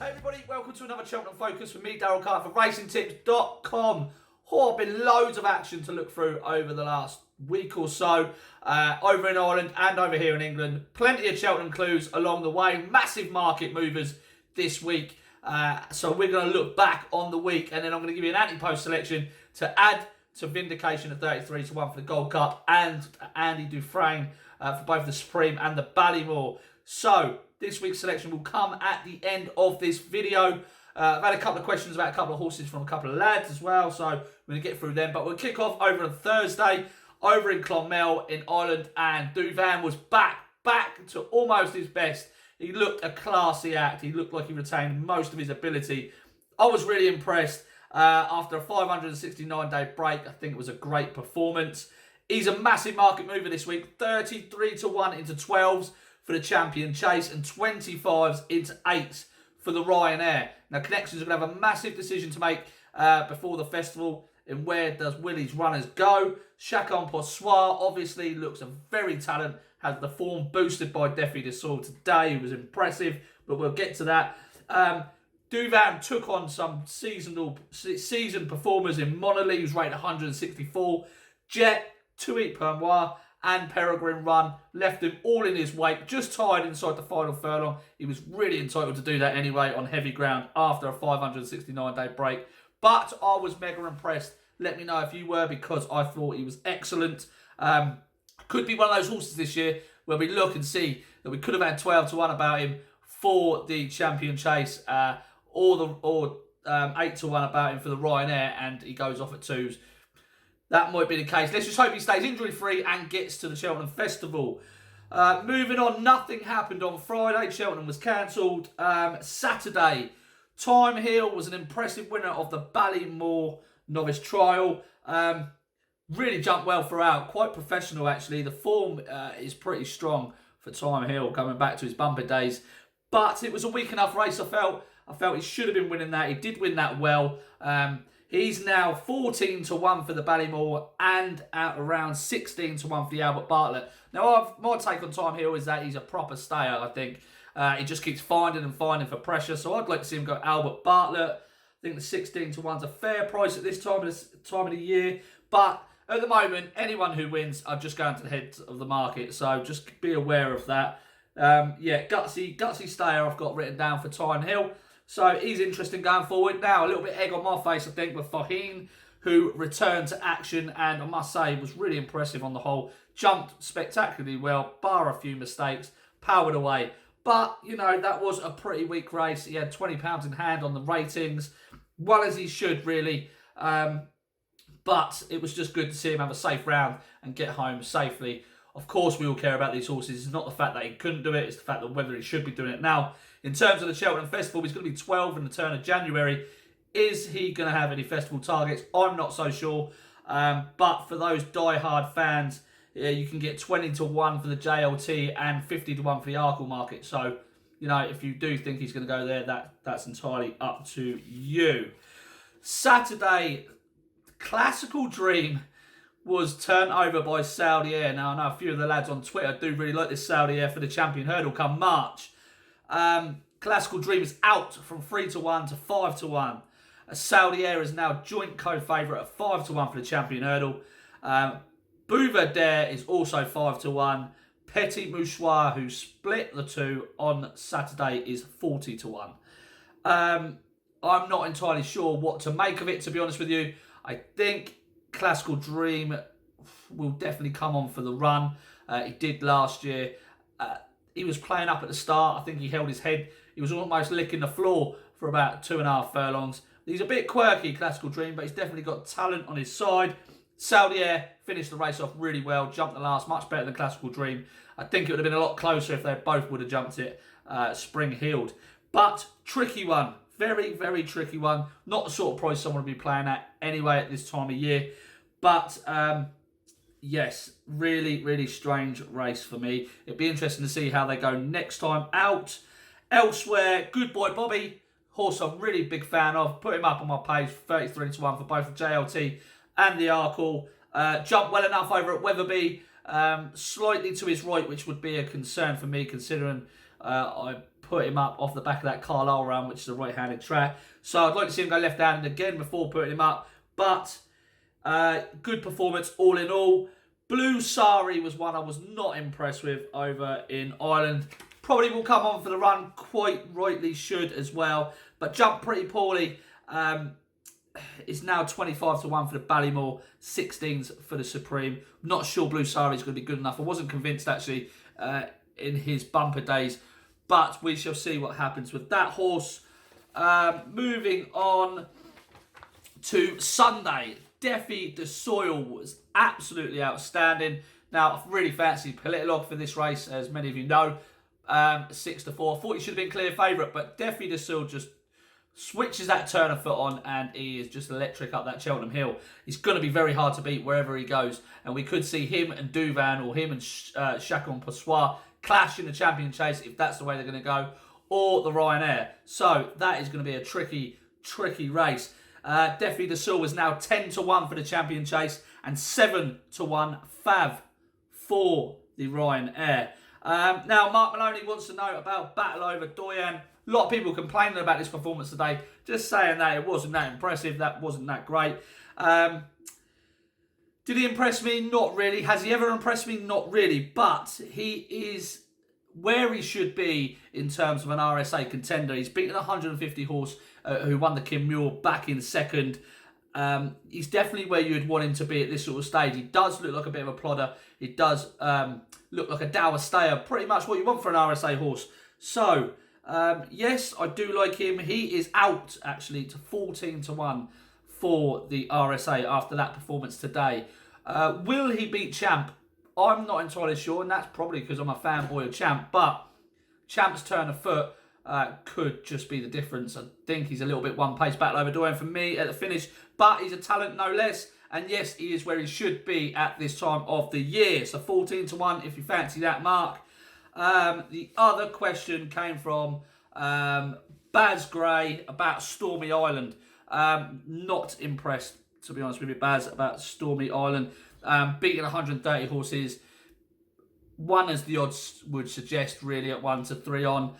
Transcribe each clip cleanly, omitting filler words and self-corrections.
Hey everybody, welcome to another Cheltenham Focus with me, Daryl Carter for RacingTips.com. Oh, been loads of action to look through over the last week or so, over in Ireland and over here in England. Plenty of Cheltenham clues along the way, massive market movers this week. So we're going to look back on the week and then I'm going to give you an anti-post selection to add to vindication of 33 to 1 for the Gold Cup and Andy Dufresne for both the Supreme and the Ballymore. So this week's selection will come at the end of this video. I've had a couple of questions about a couple of horses from a couple of lads as well, so we're going to get through them. But we'll kick off over on Thursday, over in Clonmel in Ireland, and Dufresne was back to almost his best. He looked a classy act. He looked like he retained most of his ability. I was really impressed. After a 569-day break, I think it was a great performance. He's a massive market mover this week, 33 to 1 into 12s for the Champion Chase and 25s into 8s for the Ryanair. Now, Connections are going to have a massive decision to make before the festival in where does Willie's runners go. Chacun pour soi obviously looks a very talent, has the form boosted by Defi de Soul today. It was impressive, but we'll get to that. Dufresne took on some seasoned performers in Monolith, who's rated 164. Jet, Tuit Permois, and Peregrine Run left him all in his wake, just tied inside the final furlong. He was really entitled to do that anyway on heavy ground after a 569-day break. But I was mega impressed. Let me know if you were, because I thought he was excellent. Could be one of those horses this year where we look and see that we could have had 12 to 1 about him for the Champion Chase, or 8 to 1 about him for the Ryanair, and he goes off at 2s. That might be the case. Let's just hope he stays injury-free and gets to the Cheltenham Festival. Moving on, nothing happened on Friday. Cheltenham was cancelled. Saturday, Time Hill was an impressive winner of the Ballymore Novice Trial. Really jumped well throughout. Quite professional, actually. The form is pretty strong for Time Hill, coming back to his bumper days. But it was a weak enough race, I felt he should have been winning that. He did win that well. He's now 14 to 1 for the Ballymore and at around 16 to 1 for the Albert Bartlett. Now, my take on Time Hill is that he's a proper stayer, I think. He just keeps finding for pressure. So I'd like to see him go Albert Bartlett. I think the 16 to 1's a fair price at this time of the year. But at the moment, anyone who wins are just going to the head of the market. So just be aware of that. Yeah, gutsy stayer I've got written down for Time Hill. So he's interesting going forward. Now, a little bit egg on my face, I think, with Faheen, who returned to action and I must say was really impressive on the whole. Jumped spectacularly well, bar a few mistakes, powered away. But, you know, that was a pretty weak race. He had £20 in hand on the ratings, well as he should, really. But it was just good to see him have a safe round and get home safely. Of course, we all care about these horses. It's not the fact that he couldn't do it, it's the fact that whether he should be doing it now. In terms of the Cheltenham Festival, he's going to be 12 in the turn of January. Is he going to have any festival targets? I'm not so sure. But for those die-hard fans, you can get 20 to 1 for the JLT and 50 to 1 for the Arkle market. So, you know, if you do think he's going to go there, that's entirely up to you. Saturday, Classical Dream was turned over by Saudi Air. Now, I know a few of the lads on Twitter do really like this Saudi Air for the Champion Hurdle come March. Classical Dream is out from 3 to 1 to 5 to 1. Saudi Air is now joint co-favourite at 5 to 1 for the Champion Hurdle. Bouvardere is also 5 to 1. Petit Mouchoir, who split the two on Saturday, is 40 to 1. I'm not entirely sure what to make of it, to be honest with you. I think Classical Dream will definitely come on for the run. He did last year. He was playing up at the start. I think he held his head. He was almost licking the floor for about 2.5 furlongs. He's a bit quirky, Classical Dream, but he's definitely got talent on his side. Saudi Air finished the race off really well, jumped the last, much better than Classical Dream. I think it would have been a lot closer if they both would have jumped it spring-heeled. But tricky one. Very, very tricky one. Not the sort of price someone would be playing at anyway at this time of year. But, yes, really, really strange race for me. It'd be interesting to see how they go next time out. Elsewhere, Good Boy Bobby, horse I'm really big fan of. Put him up on my page, 33 to 1 for both the JLT and the Arkle. Jumped well enough over at Wetherby. Slightly to his right, which would be a concern for me, considering I put him up off the back of that Carlisle run, which is a right-handed track. So I'd like to see him go left-handed again before putting him up. But good performance all in all. Blue Sari was one I was not impressed with over in Ireland. Probably will come on for the run, quite rightly should as well. But jumped pretty poorly. It's now 25 to 1 for the Ballymore, 16s for the Supreme. Not sure Blue Sari is going to be good enough. I wasn't convinced actually in his bumper days. But we shall see what happens with that horse. Moving on to Sunday. Defi de Soil was absolutely outstanding. Now, I really fancied Politolog for this race, as many of you know. 6 to 4. I thought he should have been clear favourite, but Defi de Soil just switches that turner foot on and he is just electric up that Cheltenham Hill. He's going to be very hard to beat wherever he goes. And we could see him and Duvan or him and Chacon Passoir clash in the champion chase if that's the way they're going to go. Or the Ryanair. So that is going to be a tricky race. Defi de Soil is now 10 to 1 for the champion chase and 7 to 1 Fav for the Ryanair. Now, Mark Maloney wants to know about Battle Over Doyen. A lot of people complaining about this performance today, just saying that it wasn't that impressive, that wasn't that great. Did he impress me? Not really. Has he ever impressed me? Not really. But he is where he should be in terms of an RSA contender. He's beaten a 150 horse who won the Kim Muir back in second. He's definitely where you'd want him to be at this sort of stage. He does look like a bit of a plodder. He does look like a dour stayer. Pretty much what you want for an RSA horse. So, yes, I do like him. He is out, actually, to 14 to 1 for the RSA after that performance today. Will he beat Champ? I'm not entirely sure, and that's probably because I'm a fanboy of Champ. But Champ's turn of foot could just be the difference. I think he's a little bit one pace Battle Over Doyen for me at the finish, but he's a talent no less. And yes, he is where he should be at this time of the year. So 14 to 1 if you fancy that, Mark. The other question came from Baz Gray about Stormy Island. Not impressed, to be honest with you, Baz, about Stormy Island. Beating 130 horses. One, as the odds would suggest, really, at 1 to 3 on.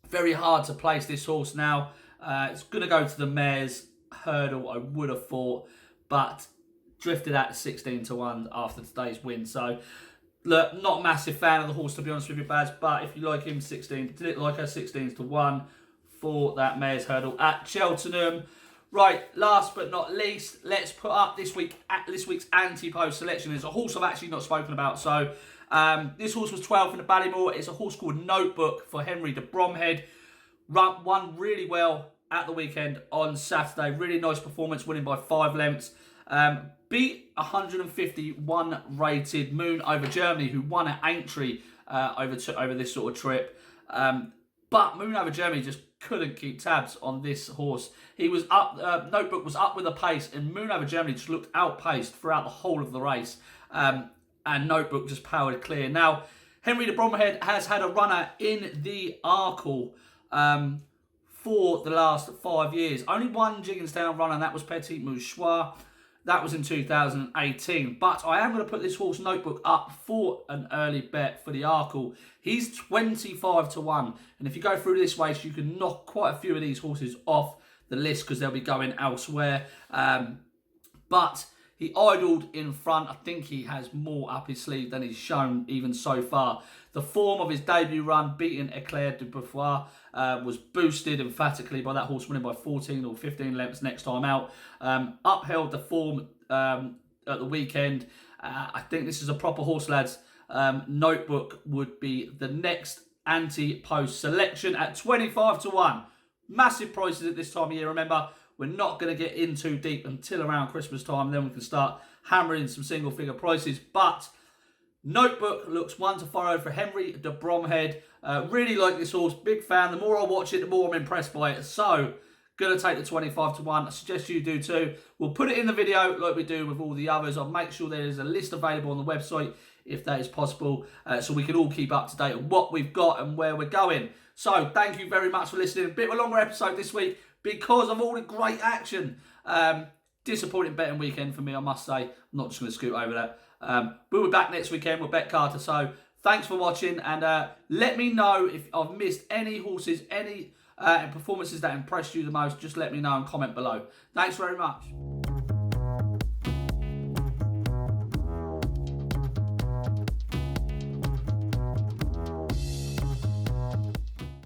Very hard to place this horse now. It's going to go to the mare's hurdle, I would have thought, but drifted at 16 to 1 after today's win. So, look, not a massive fan of the horse, to be honest with you, Baz, but if you like him, 16, did it like her 16 to 1 for that mare's hurdle at Cheltenham. Right, last but not least, let's put up this week's anti-post selection. It's a horse I've actually not spoken about. So this horse was 12th in the Ballymore. It's a horse called Notebook for Henry de Bromhead. Won really well at the weekend on Saturday. Really nice performance, winning by 5 lengths. Beat 151 rated Moon Over Germany, who won at Aintree over this sort of trip. But Moon Over Germany just couldn't keep tabs on this horse. He was up. Notebook was up with the pace, and Moon Over Germany just looked outpaced throughout the whole of the race. And Notebook just powered clear. Now, Henry de Bromhead has had a runner in the Arkle for the last 5 years. Only one Jigginstown runner, and that was Petit Mouchoir. That was in 2018. But I am going to put this horse Notebook up for an early bet for the Arkle. He's 25 to 1. And if you go through this race, you can knock quite a few of these horses off the list because they'll be going elsewhere. But he idled in front. I think he has more up his sleeve than he's shown even so far. The form of his debut run, beating Eclair de Beauvoir, was boosted emphatically by that horse winning by 14 or 15 lengths next time out. Upheld the form at the weekend. I think this is a proper horse, lads. Notebook would be the next anti-post selection at 25 to 1. Massive prices at this time of year. Remember, we're not going to get in too deep until around Christmas time. Then we can start hammering some single figure prices. But Notebook looks 1 to 5 for Henry de Bromhead. Really like this horse. Big fan. The more I watch it, the more I'm impressed by it. So, going to take the 25 to 1. I suggest you do too. We'll put it in the video like we do with all the others. I'll make sure there is a list available on the website if that is possible, so we can all keep up to date on what we've got and where we're going. So, thank you very much for listening. A bit of a longer episode this week because of all the great action. Disappointing betting weekend for me, I must say. I'm not just going to scoot over that. We'll be back next weekend with Bet Carter. So, Thanks for watching, and let me know if I've missed any horses, any performances that impressed you the most. Just let me know and comment below. Thanks very much.